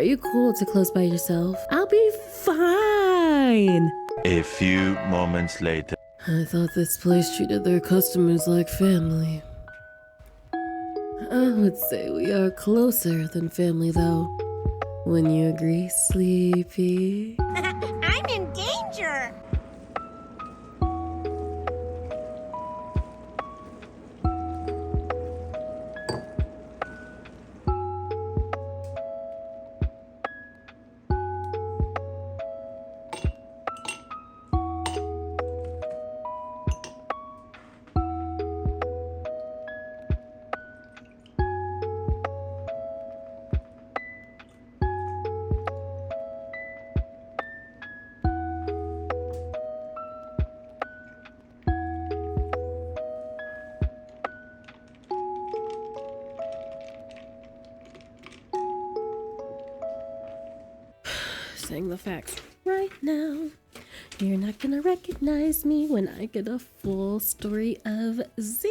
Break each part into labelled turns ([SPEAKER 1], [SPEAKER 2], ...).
[SPEAKER 1] you cool to close by yourself? I'll be fine.
[SPEAKER 2] A few moments later.
[SPEAKER 1] I thought this place treated their customers like family. I would say we are closer than family, though. Wouldn't you agree, Sleepy?
[SPEAKER 3] I'm in danger!
[SPEAKER 1] Saying the facts right now. You're not gonna recognize me when I get a full story of Z.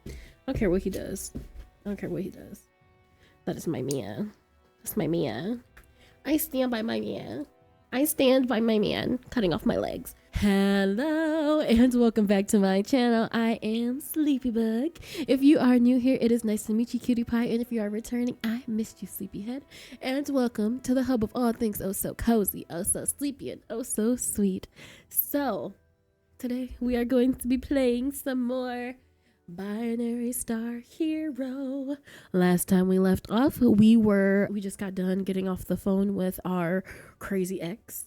[SPEAKER 1] I don't care what he does. I don't care what he does. That is my man. That's my man. I stand by my man. I stand by my man. Cutting off my legs. Hello and welcome back to my channel. I am Sleepybug. If you are new here, it is nice to meet you, cutie pie. And if you are returning, I missed you, sleepyhead. And welcome to the hub of all things oh so cozy, oh so sleepy, and oh so sweet. So today we are going to be playing some more Binary Star Hero. Last time we left off, we just got done getting off the phone with our crazy ex.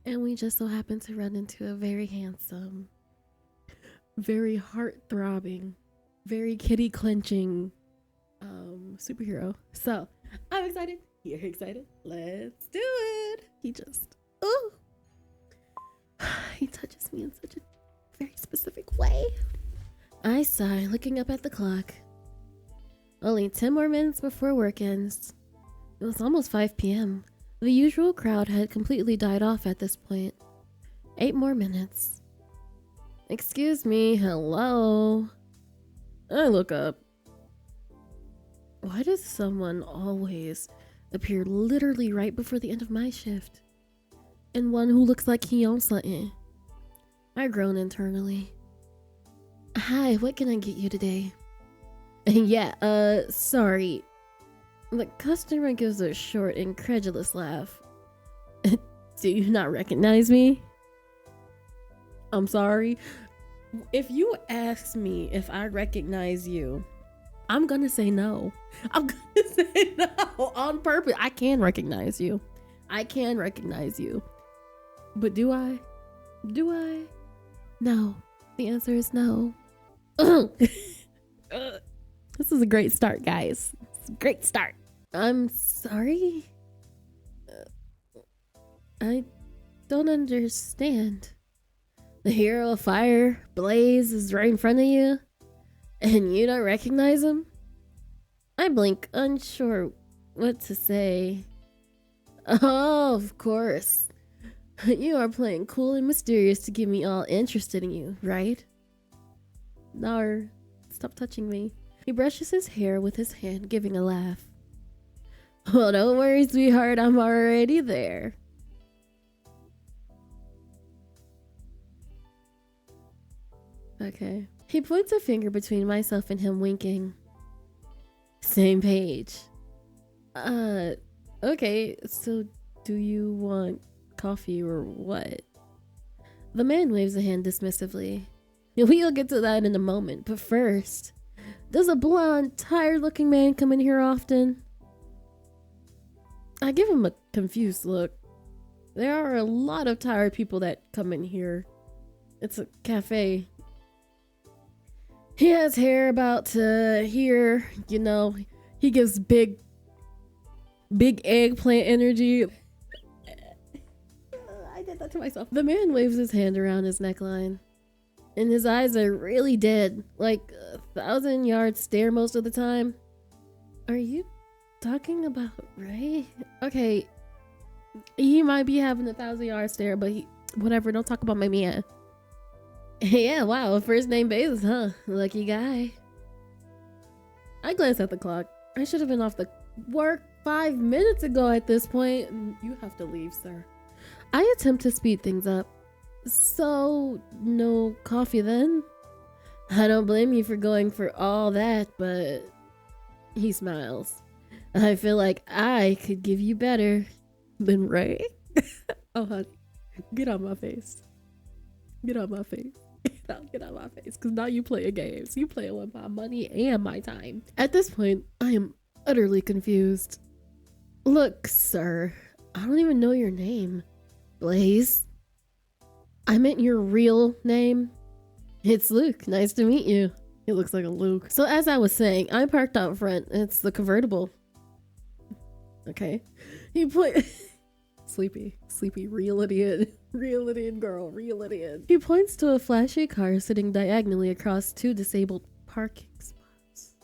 [SPEAKER 1] And we just so happened to run into a very handsome, very heart-throbbing, very kitty-clenching superhero. So, I'm excited. You're excited. Let's do it. He just, oh, he touches me in such a very specific way. I sigh, looking up at the clock. Only 10 more minutes before work ends. It was almost 5 p.m. The usual crowd had completely died off at this point. 8 more minutes. Excuse me, hello? I look up. Why does someone always appear literally right before the end of my shift? And one who looks like he owns something. I groan internally. Hi, what can I get you today? Yeah, sorry. The customer gives a short, incredulous laugh. Do you not recognize me? I'm sorry. If you ask me if I recognize you, I'm gonna say no. I'm gonna say no on purpose. I can recognize you. I can recognize you. But do I? Do I? No. The answer is no. This is a great start, guys. It's a great start. I'm sorry. I don't understand. The hero of fire, Blaze, is right in front of you, and you don't recognize him? I blink, unsure what to say. Oh, of course. You are playing cool and mysterious to get me all interested in you, right? Nar, stop touching me. He brushes his hair with his hand, giving a laugh. Well, don't worry, sweetheart, I'm already there. Okay. He points a finger between myself and him, winking. Same page. Okay, so do you want coffee or what? The man waves a hand dismissively. We'll get to that in a moment, but first, does a blonde, tired-looking man come in here often? I give him a confused look. There are a lot of tired people that come in here. It's a cafe. He has hair about to here, you know. He gives big eggplant energy. I did that to myself. The man waves his hand around his neckline. And his eyes are really dead, like 1,000-yard stare most of the time. Are you talking about Ray? Okay, he might be having a 1,000-yard stare, but whatever, don't talk about my man. Yeah, wow, first name basis, huh? Lucky guy. I glanced at the clock. I should have been off the work 5 minutes ago at this point. You have to leave, sir. I attempt to speed things up. So, no coffee then? I don't blame you for going for all that, but... He smiles. I feel like I could give you better than Ray. Oh, honey. Get on my face. Get on my face. Get on my face. Because now you playing games. You playing with my money and my time. At this point, I am utterly confused. Look, sir. I don't even know your name. Blaze. I meant your real name. It's Luke. Nice to meet you. It looks like a Luke. So as I was saying, I parked out front. It's the convertible. Okay. He put... Sleepy, reel it in. Reel it in, girl, reel it in. He points to a flashy car sitting diagonally across 2 disabled parking spots.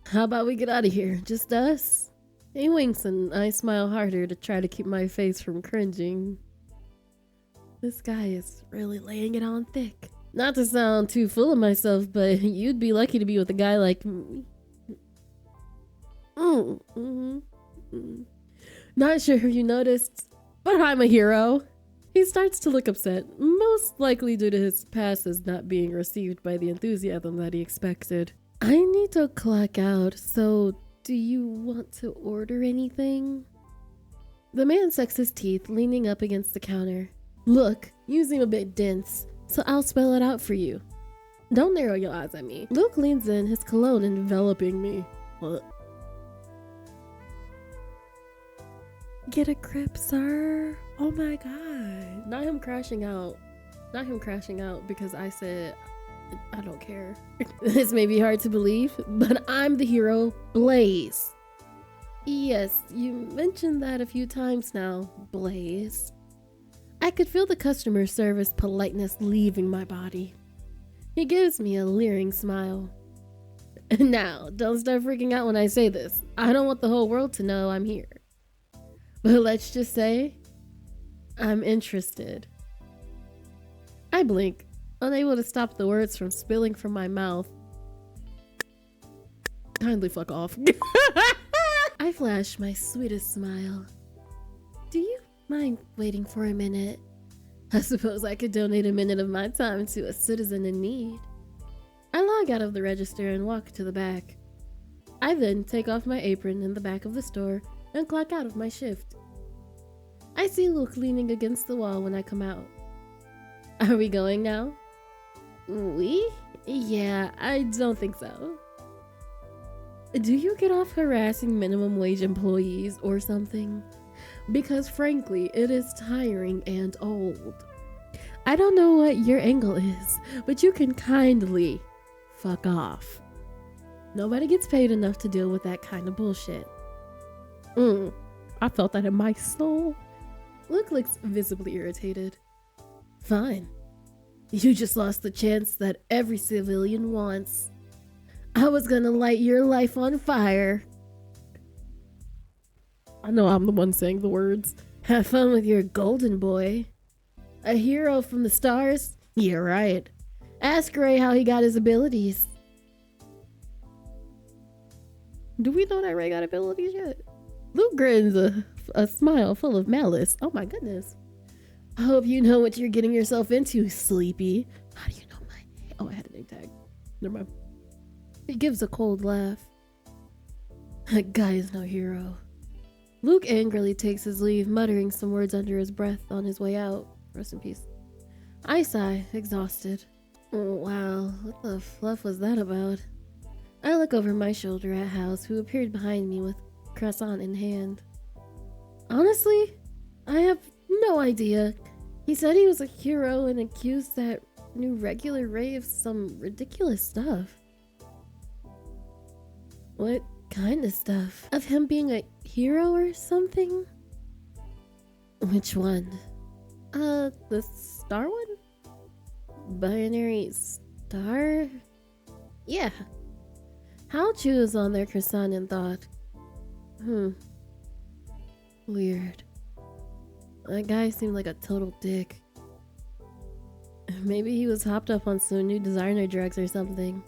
[SPEAKER 1] How about we get out of here? Just us? He winks and I smile harder to try to keep my face from cringing. This guy is really laying it on thick. Not to sound too full of myself, but you'd be lucky to be with a guy like me. Not sure if you noticed, but I'm a hero. He starts to look upset, most likely due to his passes not being received by the enthusiasm that he expected. I need to clock out, so do you want to order anything? The man sucks his teeth, leaning up against the counter. Look, you seem a bit dense, so I'll spell it out for you. Don't narrow your eyes at me. Luke leans in, his cologne enveloping me. What? Get a grip, sir. Oh my god. Not him crashing out. Not him crashing out because I said, I don't care. This may be hard to believe, but I'm the hero, Blaze. Yes, you mentioned that a few times now, Blaze. I could feel the customer service politeness leaving my body. He gives me a leering smile. Now, don't start freaking out when I say this. I don't want the whole world to know I'm here. But let's just say, I'm interested. I blink, unable to stop the words from spilling from my mouth. Kindly fuck off. I flash my sweetest smile. Do you mind waiting for a minute? I suppose I could donate a minute of my time to a citizen in need. I log out of the register and walk to the back. I then take off my apron in the back of the store and clock out of my shift. I see Luke leaning against the wall when I come out. Are we going now? We? Yeah, I don't think so. Do you get off harassing minimum wage employees or something? Because frankly, it is tiring and old. I don't know what your angle is, but you can kindly fuck off. Nobody gets paid enough to deal with that kind of bullshit. I felt that in my soul. Luke looks visibly irritated. Fine. You just lost the chance that every civilian wants. I was gonna light your life on fire. I know I'm the one saying the words. Have fun with your golden boy. A hero from the stars? You're right. Ask Ray how he got his abilities. Do we know that Ray got abilities yet? Luke grins a smile full of malice. Oh my goodness. I hope you know what you're getting yourself into, Sleepy. How do you know my name? Oh, I had a name tag. Never mind. He gives a cold laugh. That guy is no hero. Luke angrily takes his leave, muttering some words under his breath on his way out. Rest in peace. I sigh, exhausted. Oh, wow, what the fluff was that about? I look over my shoulder at House, who appeared behind me with croissant in hand. Honestly, I have no idea. He said he was a hero and accused that new regular Ray of some ridiculous stuff. What kind of stuff? Of him being a hero or something? Which one? The star one? Binary star? Yeah. Hal chews on their croissant and thought, weird. That guy seemed like a total dick. Maybe he was hopped up on some new designer drugs or something.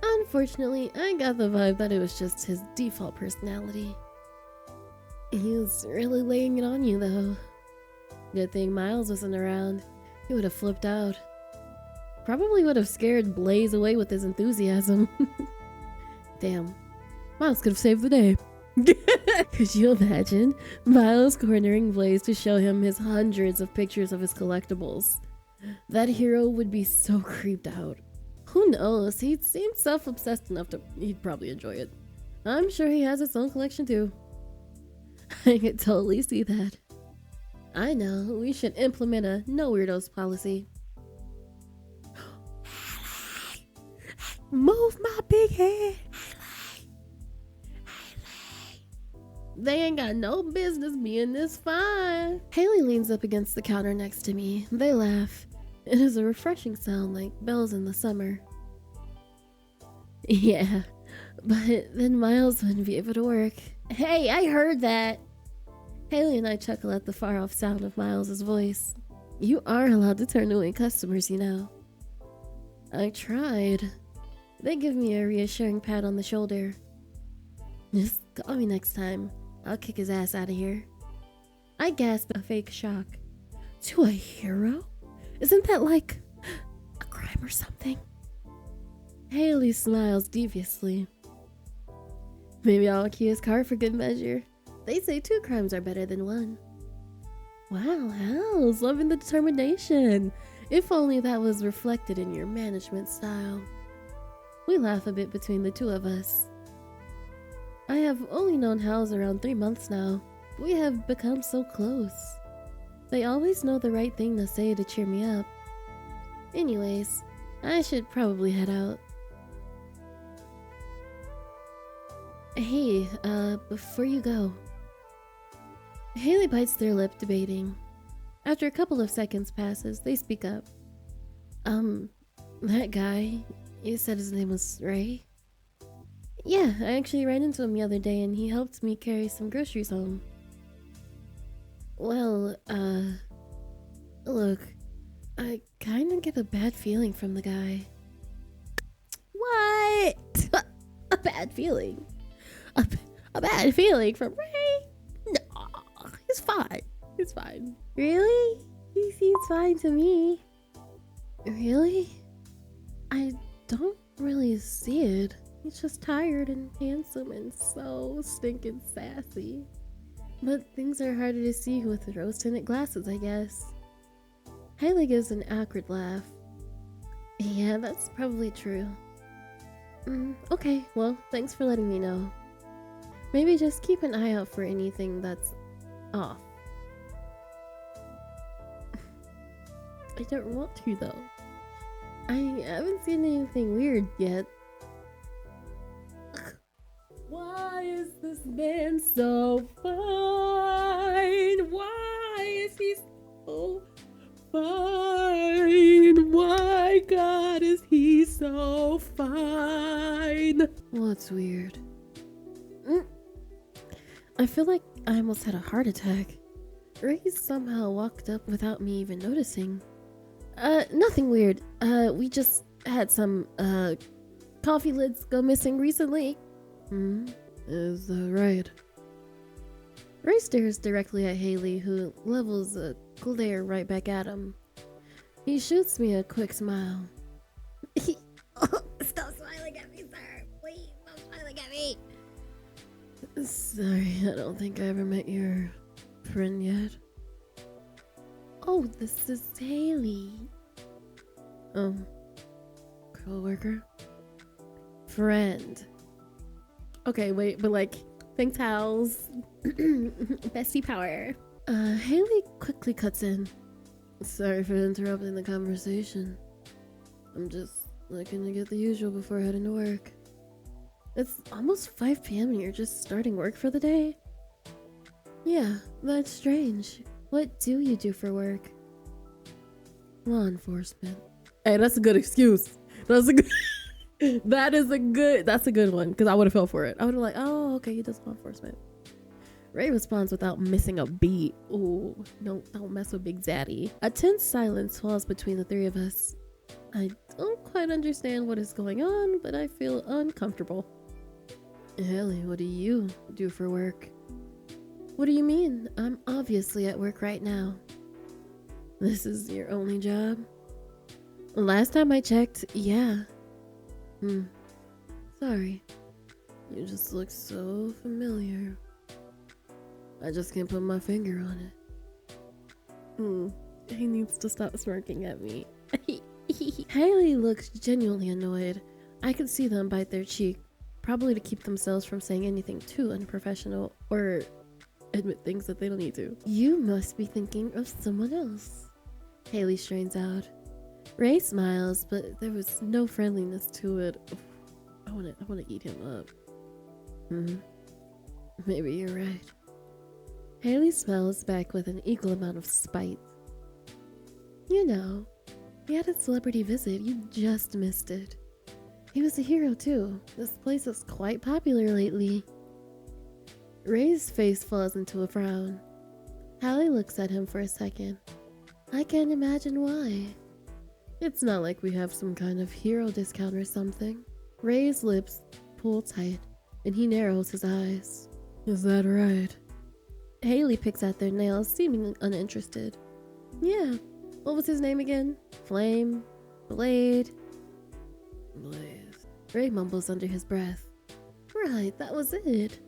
[SPEAKER 1] I'm Unfortunately, I got the vibe that it was just his default personality. He was really laying it on you, though. Good thing Miles wasn't around. He would have flipped out. Probably would have scared Blaze away with his enthusiasm. Damn. Miles could have saved the day. Could you imagine Miles cornering Blaze to show him his hundreds of pictures of his collectibles? That hero would be so creeped out. Who knows? He seemed self-obsessed enough to he'd probably enjoy it. I'm sure he has his own collection too. I could totally see that. I know, we should implement a no weirdos policy. Move my big head. They ain't got no business being this fine. Haley leans up against the counter next to me. They laugh. It is a refreshing sound like bells in the summer. Yeah, but then Miles wouldn't be able to work. Hey, I heard that. Haley and I chuckle at the far-off sound of Miles's voice. You are allowed to turn away customers, you know. I tried. They give me a reassuring pat on the shoulder. Just call me next time. I'll kick his ass out of here. I gasp a fake shock. To a hero? Isn't that like a crime or something? Haley smiles deviously. Maybe I'll key his car for good measure. They say 2 crimes are better than 1. Wow, Hells, loving the determination. If only that was reflected in your management style. We laugh a bit between the two of us. I have only known Hells around 3 months now. We have become so close. They always know the right thing to say to cheer me up. Anyways, I should probably head out. Hey, before you go. Haley bites their lip, debating. After a couple of seconds passes, they speak up. That guy, you said his name was Ray? Yeah, I actually ran into him the other day and he helped me carry some groceries home. Well, look, I kinda get a bad feeling from the guy. What? A bad feeling? A bad feeling from Ray? No, he's fine. He's fine. Really? He seems fine to me. Really? I don't really see it. He's just tired and handsome and so stinking sassy. But things are harder to see with rose-tinted glasses, I guess. Haley gives an awkward laugh. Yeah, that's probably true. Okay, well, thanks for letting me know. Maybe just keep an eye out for anything that's off. I don't want to, though. I haven't seen anything weird yet. Why is this man so fine? Why is he so fine? Why, God, is he so fine? What's weird? I feel like I almost had a heart attack. Ray somehow walked up without me even noticing. Nothing weird. We just had some, coffee lids go missing recently. Is that right? Ray stares directly at Haley, who levels a glare right back at him. He shoots me a quick smile.
[SPEAKER 3] Stop smiling at me, sir. Please, stop smiling at me.
[SPEAKER 1] Sorry, I don't think I ever met your friend yet. Oh, this is Haley. Co-worker? Friend. Okay, wait, but like, thanks, Hals. Bestie power. Haley quickly cuts in. Sorry for interrupting the conversation. I'm just looking to get the usual before heading to work. It's almost 5 p.m. and you're just starting work for the day? Yeah, that's strange. What do you do for work? Law enforcement. Hey, that's a good excuse. That's a good... that's a good one, because I would have fell for it. I would have like, oh, okay, he does law enforcement. Ray responds without missing a beat. Ooh, don't mess with Big Zaddy. A tense silence falls between the three of us. I don't quite understand what is going on, but I feel uncomfortable. Haley, what do you do for work? What do you mean? I'm obviously at work right now. This is your only job? Last time I checked, yeah. Sorry. You just look so familiar. I just can't put my finger on it. He needs to stop smirking at me. Haley looks genuinely annoyed. I could see them bite their cheek, probably to keep themselves from saying anything too unprofessional or admit things that they don't need to. You must be thinking of someone else. Haley strains out. Ray smiles, but there was no friendliness to it. I wanna eat him up. Maybe you're right. Haley smiles back with an equal amount of spite. You know, he had a celebrity visit. You just missed it. He was a hero too. This place is quite popular lately. Ray's face falls into a frown. Hallie looks at him for a second. I can't imagine why. It's not like we have some kind of hero discount or something. Ray's lips pull tight, and he narrows his eyes. Is that right? Haley picks at their nails, seeming uninterested. Yeah. What was his name again? Flame? Blade? Blaze. Ray mumbles under his breath. Right, that was it.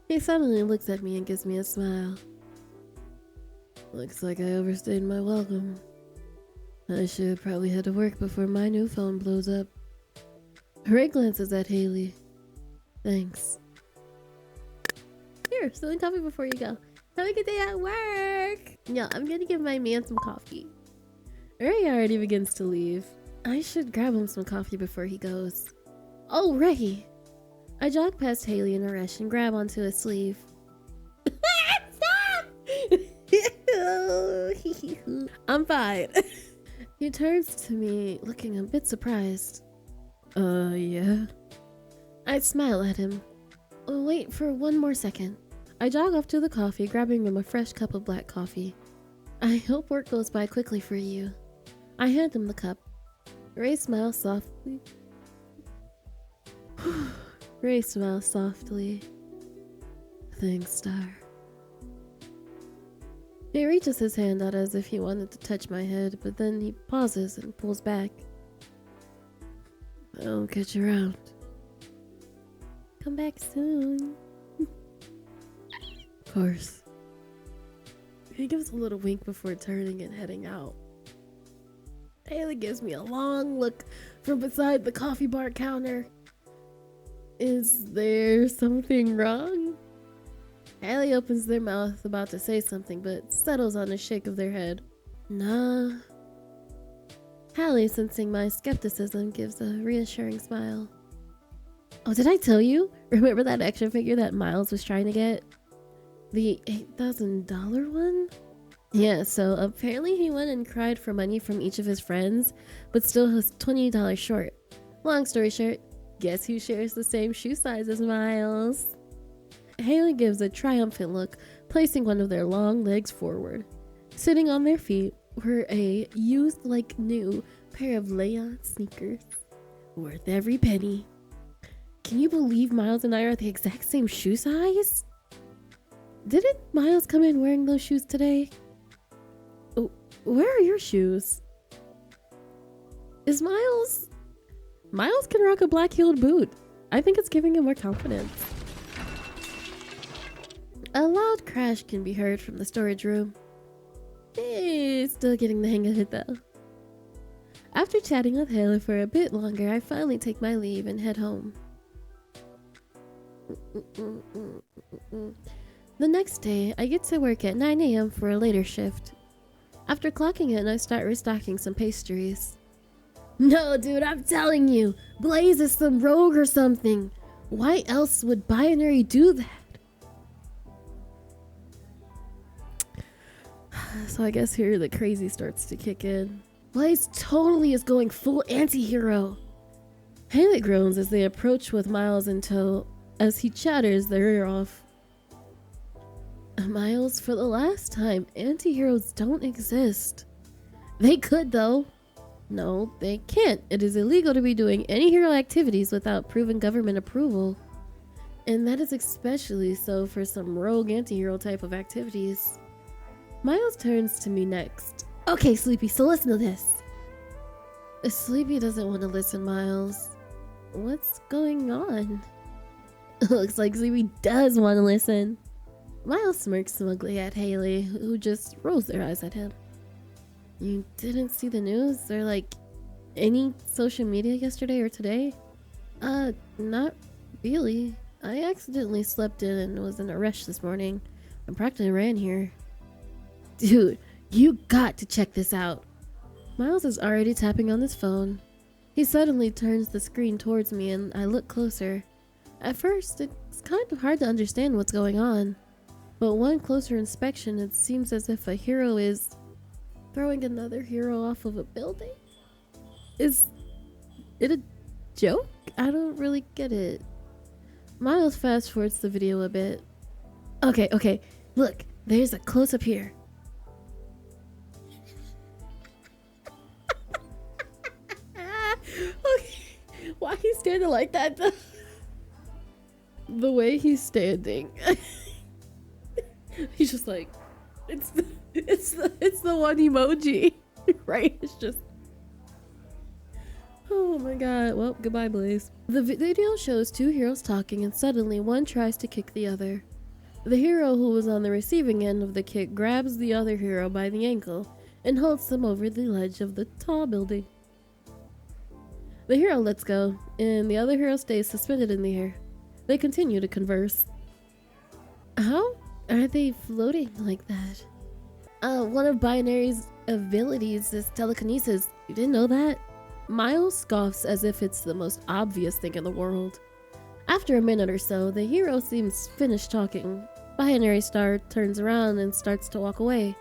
[SPEAKER 1] He suddenly looks at me and gives me a smile. Looks like I overstayed my welcome. I should probably head to work before my new phone blows up. Ray glances at Haley. Thanks. Here, some coffee before you go. Have a good day at work. Yeah, I'm gonna give my man some coffee. Ray already begins to leave. I should grab him some coffee before he goes. Oh, Ray! I jog past Haley in a rush and grab onto his sleeve. Stop! I'm fine. He turns to me, looking a bit surprised. Yeah? I smile at him. Wait for one more second. I jog off to the coffee, grabbing him a fresh cup of black coffee. I hope work goes by quickly for you. I hand him the cup. Ray smiles softly. Ray smiles softly. Thanks, Star. He reaches his hand out as if he wanted to touch my head, but then he pauses and pulls back. I'll catch you around. Come back soon. Of course. He gives a little wink before turning and heading out. Haley gives me a long look from beside the coffee bar counter. Is there something wrong? Haley opens their mouth about to say something, but settles on a shake of their head. Nah. Hallie, sensing my skepticism, gives a reassuring smile. Oh, did I tell you? Remember that action figure that Miles was trying to get? The $8,000 one? Yeah, so apparently he went and cried for money from each of his friends, but still was $20 short. Long story short, guess who shares the same shoe size as Miles? Haley gives a triumphant look, placing one of their long legs forward. Sitting on their feet were a used like new pair of lay-on sneakers. Worth every penny. Can you believe Miles and I are the exact same shoe size? Didn't Miles come in wearing those shoes today? Oh, where are your shoes? Is Miles can rock a black-heeled boot. I think it's giving him more confidence. A loud crash can be heard from the storage room. Still getting the hang of it though. After chatting with Haley for a bit longer, I finally take my leave and head home. The next day, I get to work at 9 a.m. for a later shift. After clocking in, I start restocking some pastries. No, dude, I'm telling you, Blaze is some rogue or something. Why else would Binary do that? So I guess here the crazy starts to kick in. Blaze totally is going full anti-hero. Haley groans as they approach with Miles in tow, as he chatters their ear off. Miles, for the last time, anti-heroes don't exist. They could though. No, they can't. It is illegal to be doing any hero activities without proven government approval. And that is especially so for some rogue anti-hero type of activities. Miles turns to me next. Okay, Sleepy, so listen to this. Sleepy doesn't want to listen, Miles. What's going on? Looks like Sleepy does want to listen. Miles smirks smugly at Haley, who just rolls their eyes at him. You didn't see the news or like any social media yesterday or today? Not really. I accidentally slept in and was in a rush this morning. I practically ran here. Dude, you got to check this out. Miles is already tapping on his phone. He suddenly turns the screen towards me and I look closer. At first, it's kind of hard to understand what's going on. But one closer inspection, it seems as if a hero is throwing another hero off of a building? Is it a joke? I don't really get it. Miles fast forwards the video a bit. Okay, look, there's a close-up here. Okay, why he's standing like that? The way he's standing. He's just like, it's the one emoji, right? It's just, oh my god. Well, goodbye, Blaze. The video shows two heroes talking and suddenly one tries to kick the other. The hero who was on the receiving end of the kick grabs the other hero by the ankle and holds them over the ledge of the tall building. The hero lets go and the other hero stays suspended in the air. They continue to converse. How are they floating like that? One of Binary's abilities is telekinesis. You didn't know that? Miles scoffs as if it's the most obvious thing in the world. After a minute or so, the hero seems finished talking. Binary Star turns around and starts to walk away,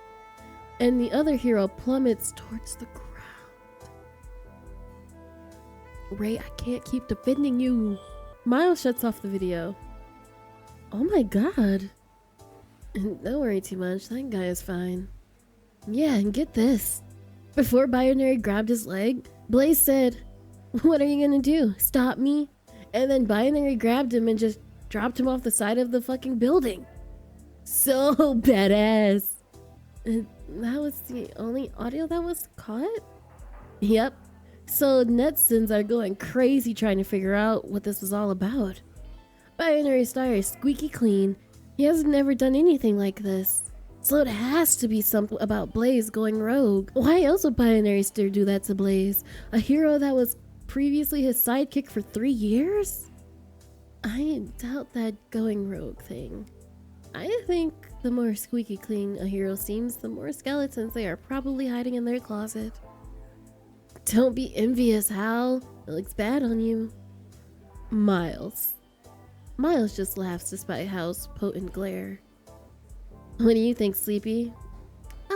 [SPEAKER 1] and the other hero plummets towards the ground. Ray, I can't keep defending you. Miles shuts off the video. Oh my god. Don't worry too much, that guy is fine. Yeah, and get this. Before Binary grabbed his leg, Blaze said, "What are you gonna do? Stop me?" And then Binary grabbed him and just dropped him off the side of the fucking building. So badass. And that was the only audio that was caught? Yep. So netizens are going crazy trying to figure out what this was all about. Binary Star is squeaky clean. He has never done anything like this. So it has to be something about Blaze going rogue. Why else would Binary Star do that to Blaze? A hero that was previously his sidekick for 3 years? I doubt that going rogue thing. I think the more squeaky clean a hero seems, the more skeletons they are probably hiding in their closet. Don't be envious, Hal. It looks bad on you. Miles just laughs despite Hal's potent glare. What do you think, Sleepy? I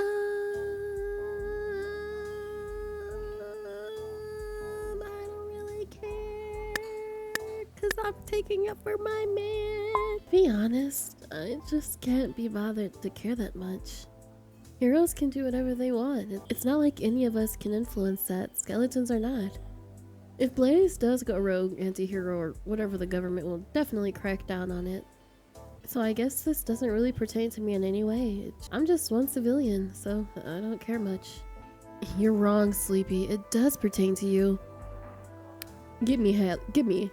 [SPEAKER 1] don't really care, cause I'm taking up for my man. Be honest, I just can't be bothered to care that much. Heroes can do whatever they want. It's not like any of us can influence that. Skeletons are not. If Blaze does go rogue, anti-hero, or whatever, the government will definitely crack down on it. So I guess this doesn't really pertain to me in any way. I'm just one civilian, so I don't care much. You're wrong, Sleepy. It does pertain to you. Give me.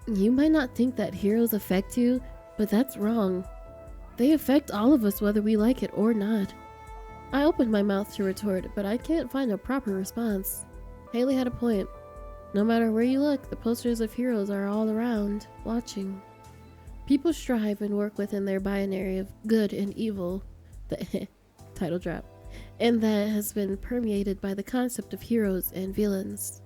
[SPEAKER 1] You might not think that heroes affect you, but that's wrong. They affect all of us whether we like it or not. I opened my mouth to retort, but I can't find a proper response. Haley had a point. No matter where you look, the posters of heroes are all around, watching. People strive and work within their binary of good and evil, the title drop, and that has been permeated by the concept of heroes and villains.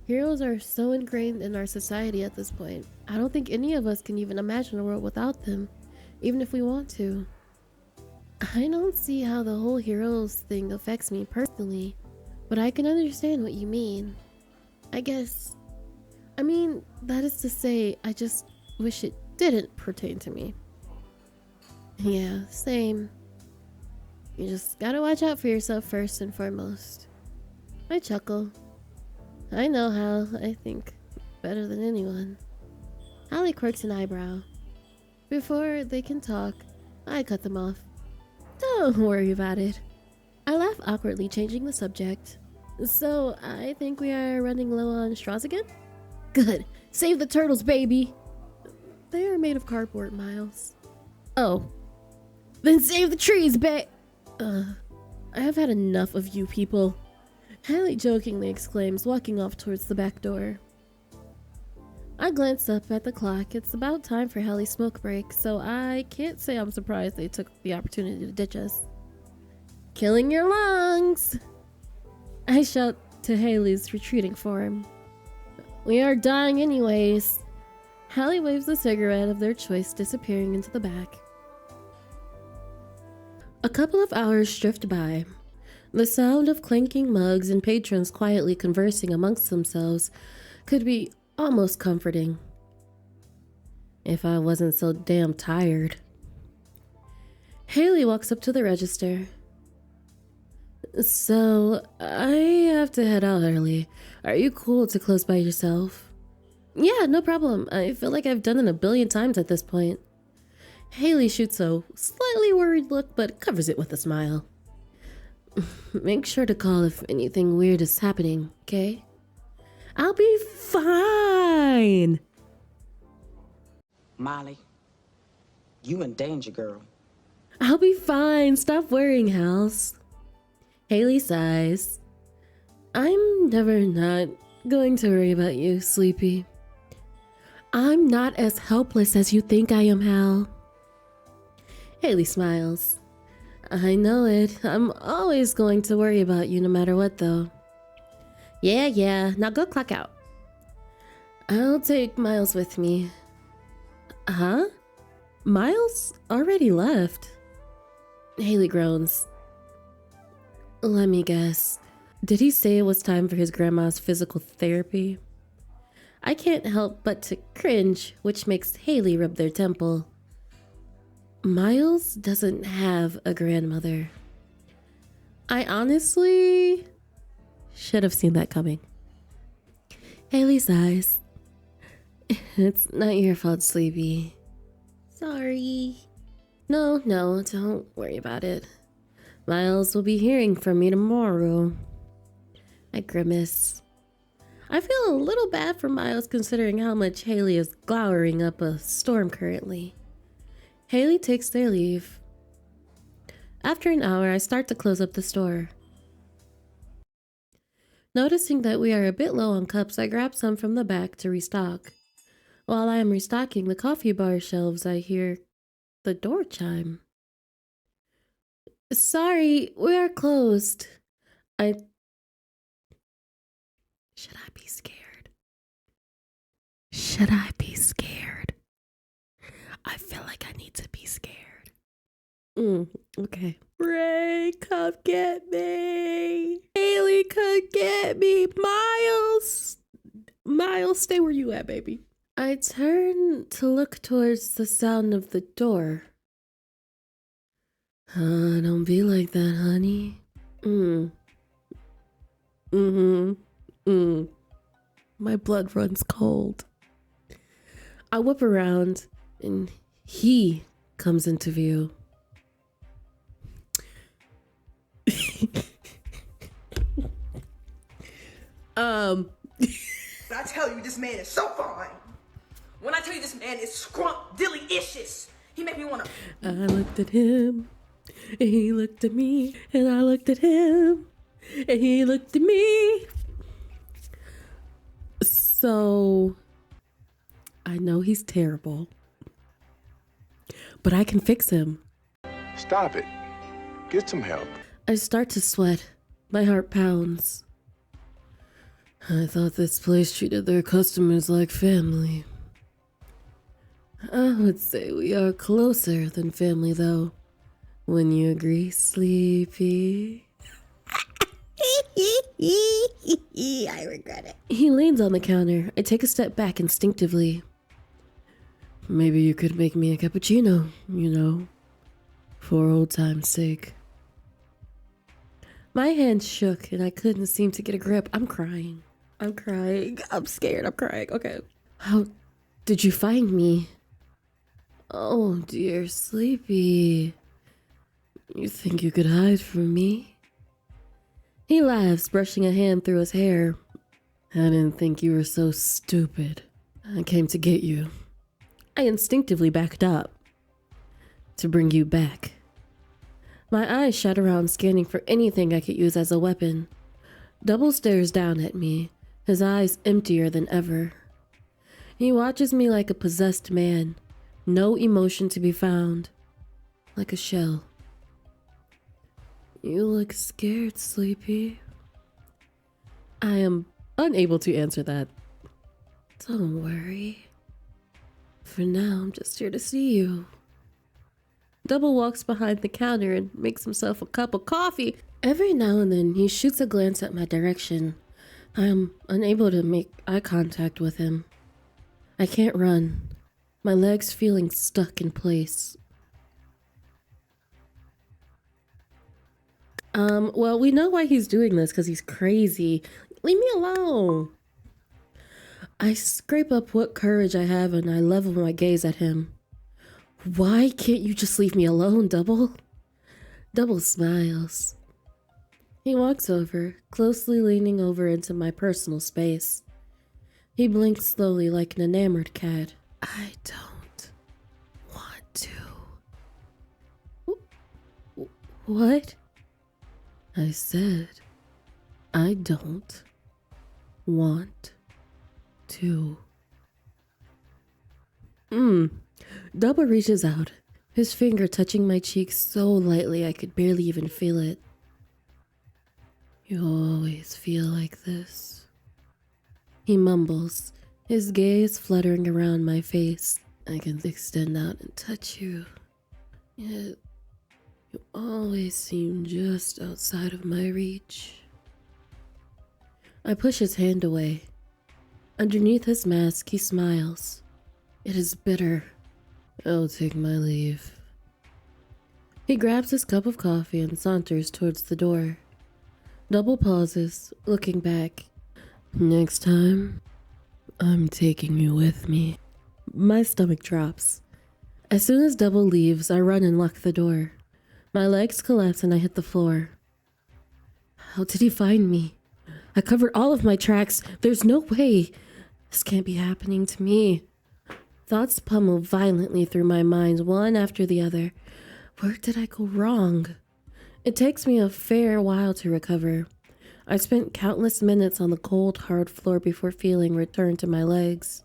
[SPEAKER 1] Heroes are so ingrained in our society at this point, I don't think any of us can even imagine a world without them, even if we want to. I don't see how the whole heroes thing affects me personally, but I can understand what you mean. I mean, that is to say, I just wish it didn't pertain to me. Yeah, same. You just gotta watch out for yourself first and foremost. I chuckle. I know Hal, I think, better than anyone. Hallie quirks an eyebrow. Before they can talk, I cut them off. Don't worry about it. I laugh awkwardly, changing the subject. So, I think we are running low on straws again? Good. Save the turtles, baby! They are made of cardboard, Miles. Oh. Then save the trees, I have had enough of you people. Hallie jokingly exclaims, walking off towards the back door. I glance up at the clock. It's about time for Hallie's smoke break, so I can't say I'm surprised they took the opportunity to ditch us. Killing your lungs! I shout to Haley's retreating form. We are dying anyways. Hallie waves the cigarette of their choice, disappearing into the back. A couple of hours drift by. The sound of clanking mugs and patrons quietly conversing amongst themselves could be almost comforting. If I wasn't so damn tired. Haley walks up to the register. So, I have to head out early. Are you cool to close by yourself? Yeah, no problem. I feel like I've done it a billion times at this point. Haley shoots a slightly worried look, but covers it with a smile. Make sure to call if anything weird is happening, okay? I'll be fine.
[SPEAKER 4] Molly, you in danger, girl.
[SPEAKER 1] I'll be fine. Stop worrying, House. Haley sighs. I'm never not going to worry about you, Sleepy. I'm not as helpless as you think I am, Hal. Haley smiles. I know it. I'm always going to worry about you no matter what, though. Yeah. Now go clock out. I'll take Miles with me. Huh? Miles already left. Haley groans. Let me guess. Did he say it was time for his grandma's physical therapy? I can't help but to cringe, which makes Haley rub their temple. Miles doesn't have a grandmother. I honestly should have seen that coming. Haley sighs. It's not your fault, Sleepy. Sorry. No, don't worry about it. Miles will be hearing from me tomorrow. I grimace. I feel a little bad for Miles considering how much Haley is glowering up a storm currently. Haley takes their leave. After an hour, I start to close up the store. Noticing that we are a bit low on cups, I grab some from the back to restock. While I am restocking the coffee bar shelves, I hear the door chime. Sorry, we are closed. Should I be scared? Should I be scared? I feel like I need to be scared. Okay. Ray, come get me. Haley, come get me. Miles, stay where you at, baby. I turn to look towards the sound of the door. Don't be like that, honey. My blood runs cold. I whip around and he comes into view.
[SPEAKER 5] I tell you, this man is so fine. When I tell you this man is scrump-dilly-ishous, he make me wanna...
[SPEAKER 1] I looked at him, and he looked at me, and I looked at him, and he looked at me. So, I know he's terrible, but I can fix him.
[SPEAKER 6] Stop it. Get some help.
[SPEAKER 1] I start to sweat. My heart pounds. I thought this place treated their customers like family. I would say we are closer than family, though. Wouldn't you agree, Sleepy?
[SPEAKER 3] I regret it.
[SPEAKER 1] He leans on the counter. I take a step back instinctively. Maybe you could make me a cappuccino, for old time's sake. My hand shook and I couldn't seem to get a grip. I'm crying. I'm crying. I'm scared. I'm crying. Okay. How did you find me? Oh, dear Sleepy. You think you could hide from me? He laughs, brushing a hand through his hair. I didn't think you were so stupid. I came to get you. I instinctively backed up. To bring you back. My eyes shot around, scanning for anything I could use as a weapon. Double stares down at me, his eyes emptier than ever. He watches me like a possessed man, no emotion to be found, like a shell. You look scared, Sleepy. I am unable to answer that. Don't worry. For now, I'm just here to see you. Double walks behind the counter and makes himself a cup of coffee. Every now and then, he shoots a glance at my direction. I am unable to make eye contact with him. I can't run. My legs feeling stuck in place. Well, we know why he's doing this, because he's crazy. Leave me alone. I scrape up what courage I have and I level my gaze at him. Why can't you just leave me alone, Double? Double smiles. He walks over, closely leaning over into my personal space. He blinks slowly like an enamored cat. I don't want to. What? I said, I don't want to. Double reaches out, his finger touching my cheek so lightly I could barely even feel it. You always feel like this. He mumbles, his gaze fluttering around my face. I can extend out and touch you, yet you always seem just outside of my reach. I push his hand away. Underneath his mask, he smiles. It is bitter. I'll take my leave. He grabs his cup of coffee and saunters towards the door. Double pauses, looking back. Next time, I'm taking you with me. My stomach drops. As soon as Double leaves, I run and lock the door. My legs collapse and I hit the floor. How did he find me? I covered all of my tracks. There's no way. This can't be happening to me. Thoughts pummel violently through my mind, one after the other. Where did I go wrong? It takes me a fair while to recover. I spent countless minutes on the cold, hard floor before feeling returned to my legs.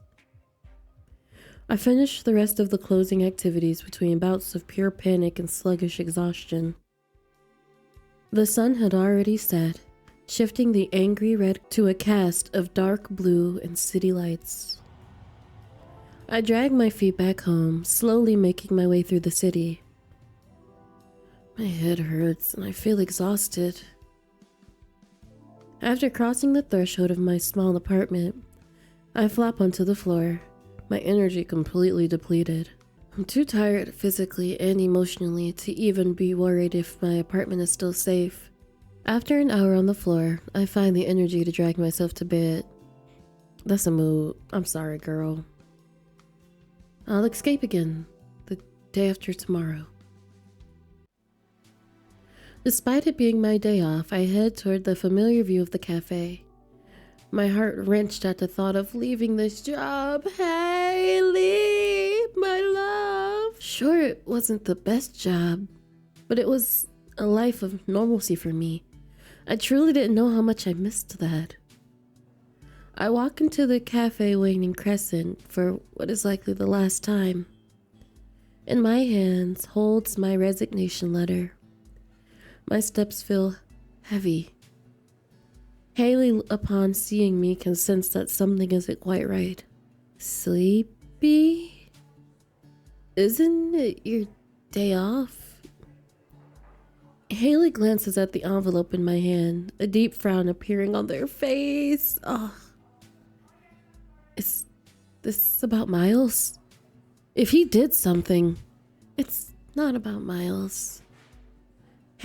[SPEAKER 1] I finished the rest of the closing activities between bouts of pure panic and sluggish exhaustion. The sun had already set, shifting the angry red to a cast of dark blue and city lights. I drag my feet back home, slowly making my way through the city. My head hurts and I feel exhausted. After crossing the threshold of my small apartment, I flop onto the floor, my energy completely depleted. I'm too tired physically and emotionally to even be worried if my apartment is still safe. After an hour on the floor, I find the energy to drag myself to bed. That's a mood. I'm sorry, girl. I'll escape again the day after tomorrow. Despite it being my day off, I head toward the familiar view of the cafe. My heart wrenched at the thought of leaving this job. Haley, my love. Sure, it wasn't the best job, but it was a life of normalcy for me. I truly didn't know how much I missed that. I walk into the cafe Waning Crescent for what is likely the last time. In my hands holds my resignation letter. My steps feel heavy. Haley, upon seeing me, can sense that something isn't quite right. Sleepy? Isn't it your day off? Haley glances at the envelope in my hand, a deep frown appearing on their face. Oh. Is this about Miles? If he did something, it's not about Miles.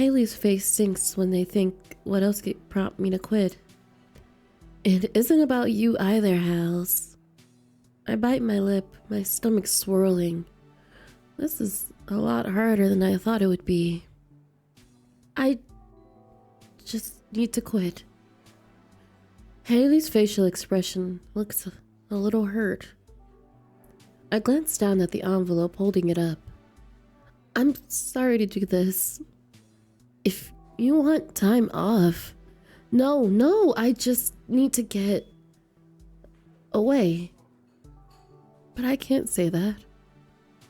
[SPEAKER 1] Haley's face sinks when they think what else could prompt me to quit. It isn't about you either, Hals. I bite my lip, my stomach swirling. This is a lot harder than I thought it would be. I just need to quit. Haley's facial expression looks a little hurt. I glance down at the envelope, holding it up. I'm sorry to do this. If you want time off. No, I just need to get away. But I can't say that.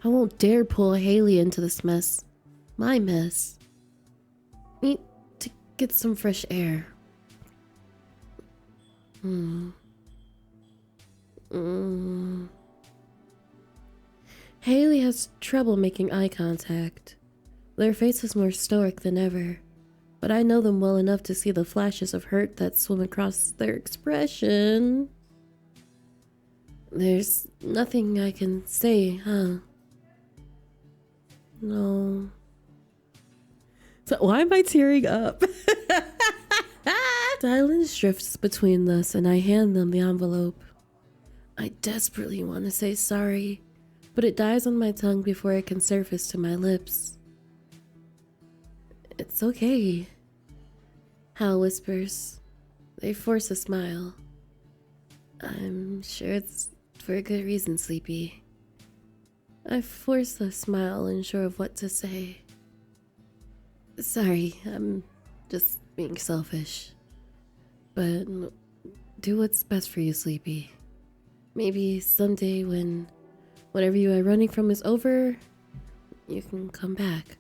[SPEAKER 1] I won't dare pull Haley into this mess. My mess. Need to get some fresh air. Haley has trouble making eye contact. Their face is more stoic than ever, but I know them well enough to see the flashes of hurt that swim across their expression. There's nothing I can say, huh? No. So why am I tearing up? Silence drifts between us and I hand them the envelope. I desperately want to say sorry, but it dies on my tongue before it can surface to my lips. It's okay, Hal whispers. They force a smile. I'm sure it's for a good reason, Sleepy. I force a smile, unsure of what to say. Sorry, I'm just being selfish. But do what's best for you, Sleepy. Maybe someday when whatever you are running from is over, you can come back.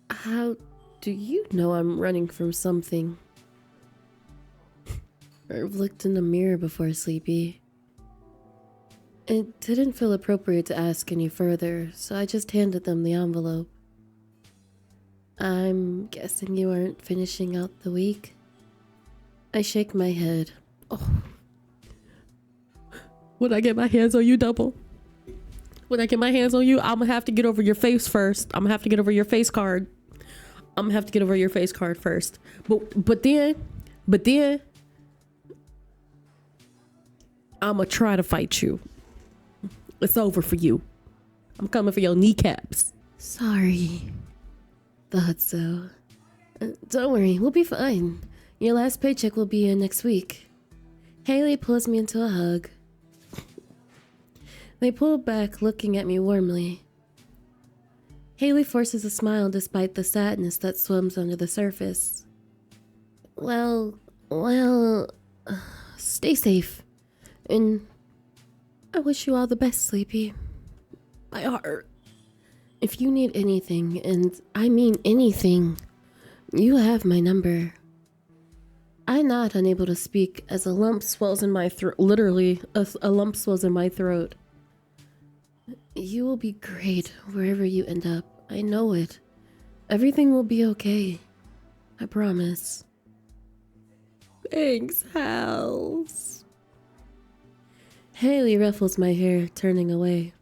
[SPEAKER 1] How do you know I'm running from something? I've looked in the mirror before, Sleepy. It didn't feel appropriate to ask any further, so I just handed them the envelope. I'm guessing you aren't finishing out the week? I shake my head. Oh. When I get my hands on you, Double. When I get my hands on you, I'm gonna have to get over your face first. I'm gonna have to get over your face card. I'm gonna have to get over your face card first. But then, I'm gonna try to fight you. It's over for you. I'm coming for your kneecaps. Sorry. Thought so. Don't worry, we'll be fine. Your last paycheck will be in next week. Haley pulls me into a hug. They pull back, looking at me warmly. Haley forces a smile despite the sadness that swims under the surface. Well, stay safe. And I wish you all the best, Sleepy. My heart. If you need anything, and I mean anything, you have my number. I nod, unable to speak, as a lump swells in my throat. Literally, a lump swells in my throat. You will be great wherever you end up. I know it. Everything will be okay. I promise. Thanks, Hals. Haley ruffles my hair, turning away.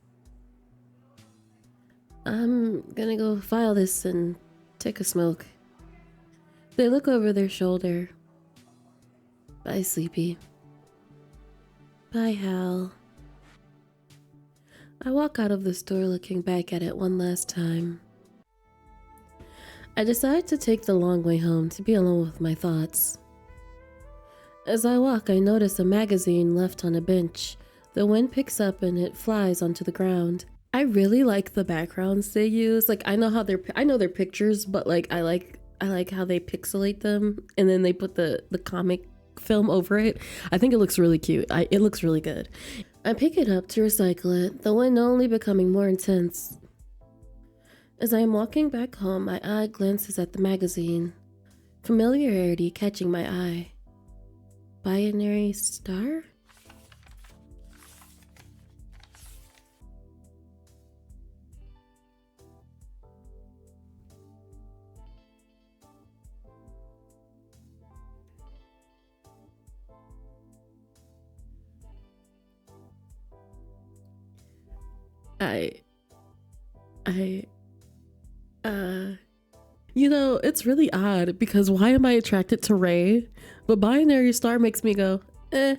[SPEAKER 1] I'm gonna go file this and take a smoke. They look over their shoulder. Bye, Sleepy. Bye, Hal. I walk out of the store looking back at it one last time. I decide to take the long way home to be alone with my thoughts. As I walk, I notice a magazine left on a bench. The wind picks up and it flies onto the ground. I really like the backgrounds they use. Like, I know they're pictures, but like I like how they pixelate them and then they put the comic film over it. I think it looks really cute. It looks really good. I pick it up to recycle it, the wind only becoming more intense. As I am walking back home, my eye glances at the magazine, familiarity catching my eye. Binary Star? You know, it's really odd because why am I attracted to Ray? But binary star makes me go, eh.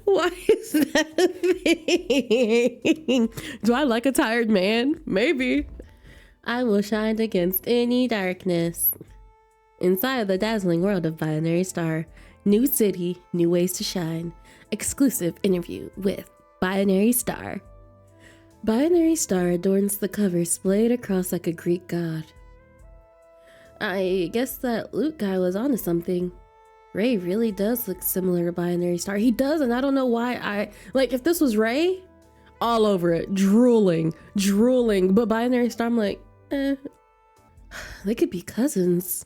[SPEAKER 1] Why is that a thing? Do I like a tired man? Maybe. I will shine against any darkness. Inside the dazzling world of Binary Star, new city, new ways to shine. Exclusive interview with Binary Star. Binary Star adorns the cover splayed across like a Greek god. I guess that Luke guy was onto something. Ray really does look similar to Binary Star. He does, and I don't know why if this was Ray, all over it, drooling. But Binary Star, I'm like, eh. They could be cousins.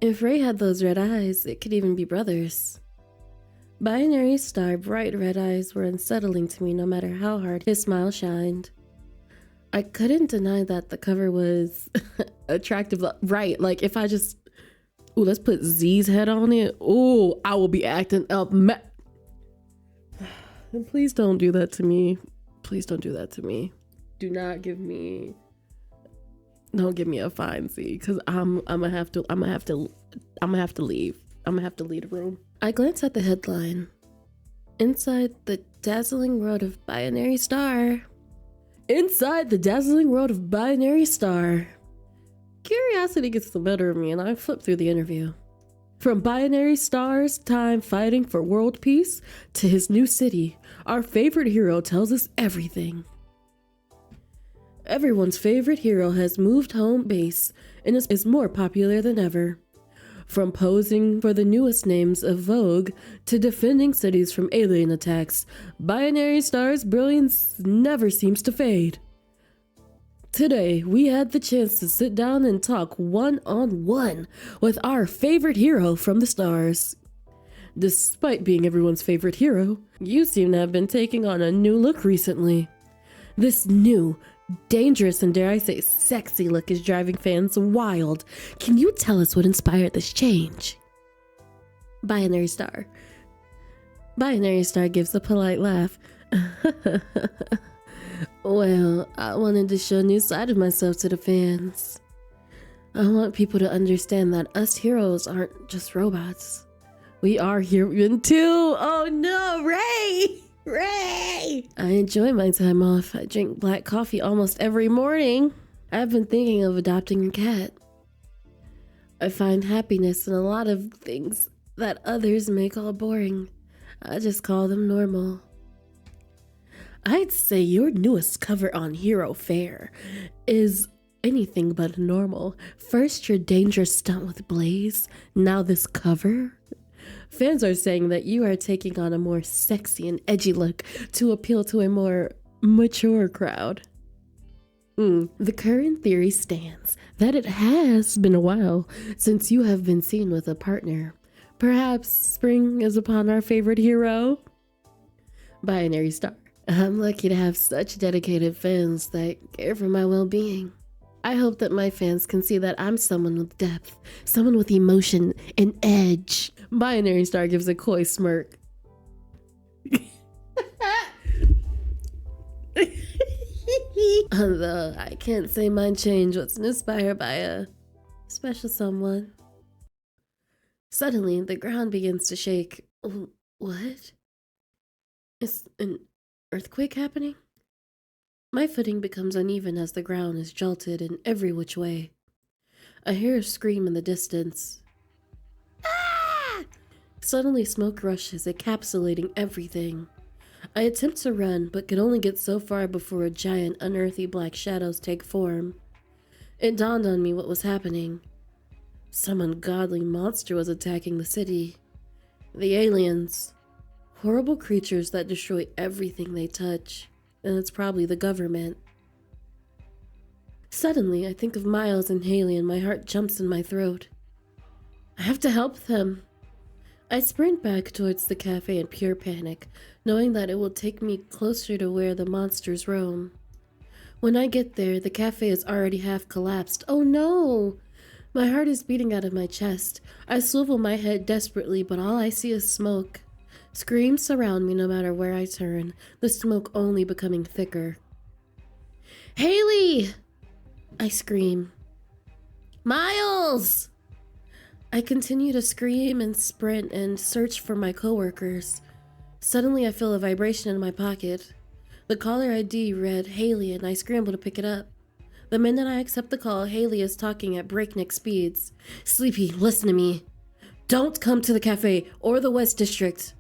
[SPEAKER 1] If Ray had those red eyes, it could even be brothers. Binary Star bright red eyes were unsettling to me no matter how hard his smile shined. I couldn't deny that the cover was attractive, right? Like if I just, ooh, let's put Z's head on it. Ooh, I will be acting up. And please don't do that to me. Please don't do that to me. Do not give me, don't give me a fine Z, because I'm gonna have to leave. I'm gonna have to leave the room. I glanced at the headline. Inside the dazzling world of Binary Star. Inside the dazzling world of Binary Star. Curiosity gets the better of me and I flip through the interview. From Binary Star's time fighting for world peace to his new city, our favorite hero tells us everything. Everyone's favorite hero has moved home base and is more popular than ever. From posing for the newest names of Vogue to defending cities from alien attacks, Binary Star's brilliance never seems to fade. Today, we had the chance to sit down and talk one-on-one with our favorite hero from the stars. Despite being everyone's favorite hero, you seem to have been taking on a new look recently. This new, dangerous, and dare I say sexy look is driving fans wild. Can you tell us what inspired this change? Binary Star. Binary Star gives a polite laugh. Well, I wanted to show a new side of myself to the fans. I want people to understand that us heroes aren't just robots. We are human too. Oh no, Ray! Ray! I enjoy my time off. I drink black coffee almost every morning. I've been thinking of adopting a cat. I find happiness in a lot of things that others may call boring. I just call them normal. I'd say your newest cover on Hero Fair is anything but normal. First your dangerous stunt with Blaze, now this cover. Fans are saying that you are taking on a more sexy and edgy look to appeal to a more mature crowd. The current theory stands that it has been a while since you have been seen with a partner. Perhaps spring is upon our favorite hero? Binary Star. I'm lucky to have such dedicated fans that care for my well-being. I hope that my fans can see that I'm someone with depth, someone with emotion and edge. Binary Star gives a coy smirk. Although I can't say mine change was inspired by a special someone. Suddenly, the ground begins to shake. What? Is an earthquake happening? My footing becomes uneven as the ground is jolted in every which way. I hear a scream in the distance. Ah! Suddenly smoke rushes, encapsulating everything. I attempt to run, but can only get so far before a giant, unearthly black shadows take form. It dawned on me what was happening. Some ungodly monster was attacking the city. The aliens. Horrible creatures that destroy everything they touch. And it's probably the government. Suddenly, I think of Miles and Haley and my heart jumps in my throat. I have to help them. I sprint back towards the cafe in pure panic, knowing that it will take me closer to where the monsters roam. When I get there, the cafe is already half collapsed. Oh no! My heart is beating out of my chest. I swivel my head desperately, but all I see is smoke. Screams surround me no matter where I turn, the smoke only becoming thicker. Haley! I scream. Miles! I continue to scream and sprint and search for my coworkers. Suddenly, I feel a vibration in my pocket. The caller ID read Haley, and I scramble to pick it up. The minute I accept the call, Haley is talking at breakneck speeds. Sleepy, listen to me. Don't come to the cafe or the West District.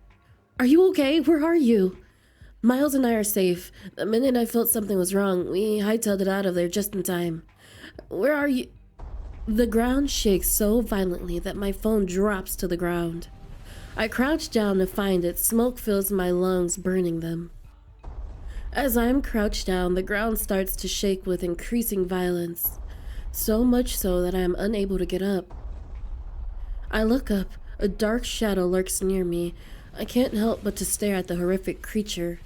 [SPEAKER 1] Are you okay? Where are you? Miles and I are safe. The minute I felt something was wrong, we hightailed it out of there just in time. Where are you? The ground shakes so violently that my phone drops to the ground. I crouch down to find it. Smoke fills my lungs, burning them. As I am crouched down, the ground starts to shake with increasing violence, so much so that I am unable to get up. I look up. A dark shadow lurks near me. I can't help but to stare at the horrific creature.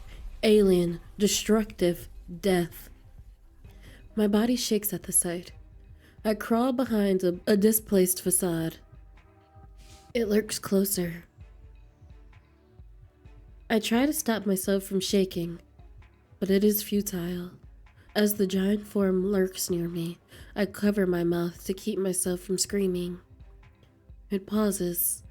[SPEAKER 1] Alien, destructive, death. My body shakes at the sight. I crawl behind a displaced facade. It lurks closer. I try to stop myself from shaking, but it is futile. As the giant form lurks near me, I cover my mouth to keep myself from screaming. It pauses.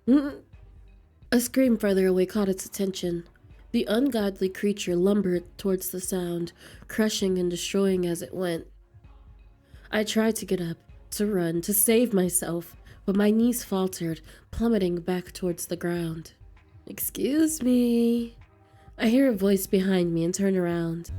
[SPEAKER 1] A scream farther away caught its attention. The ungodly creature lumbered towards the sound, crushing and destroying as it went. I tried to get up, to run, to save myself, but my knees faltered, plummeting back towards the ground. Excuse me. I hear a voice behind me and turn around.